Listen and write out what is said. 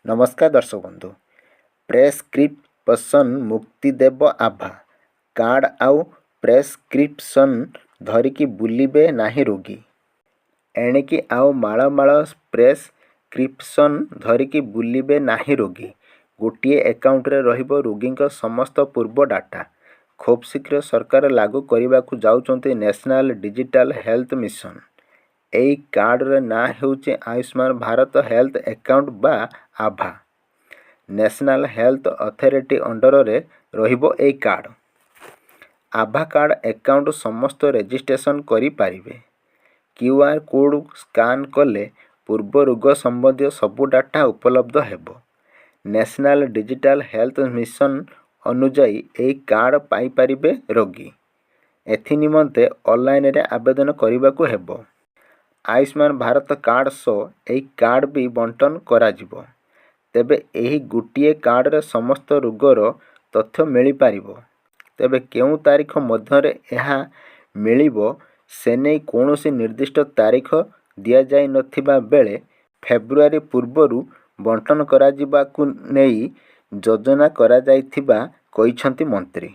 नमस्कार दर्शक बंधु प्रेस्क्रिप्शन मुक्ति देव आभा कार्ड आउ प्रेस्क्रिप्शन धरिकी बुलिबे नाही रोगी एणिकी आउ माଳ माଳ प्रेस्क्रिप्शन धरिकी बुलिबे नाही रोगी गोटिए एकाउंटरे रहिबो रोगींक समस्त पूर्व डाटा खूब शीघ्र सरकार लागू करने जाउछन्ति नेशनल डिजिटल हेल्थ मिशन। एई कार्ड रे ना हेउचे आयुष्मान भारत हेल्थ अकाउंट बा आभा। नेशनल हेल्थ अथॉरिटी अंडर रे रहिबो एई कार्ड। आभा कार्ड अकाउंट समस्त रजिस्ट्रेशन करि पारिबे। क्यूआर कोड स्कान कले पूर्व रोग संबंधी सबु डाटा उपलब्ध हेबो। नेशनल डिजिटल हेल्थ मिशन अनुजाई एई कार्ड पाई पारिबे रोगी। एथि निमंते ऑनलाइन रे आवेदन करिबाकू हेबो। आयुष्मान भारत कार्ड सो एई कार्ड भी बंटन करा जिवो। तेबे एही गुटिए कार्ड रे समस्त रोगर तथ्य मिली पारिबो। तेबे केउ तारीख मध्यरे एहा मिलिबो से नै कोनोसी निर्दिष्ट तारीख दिया जाय नथिबा बेले फेब्रुआरी पूर्वरु बंटन करा जिबाकू नै योजना करा जायथिबा कहिसंती मंत्री।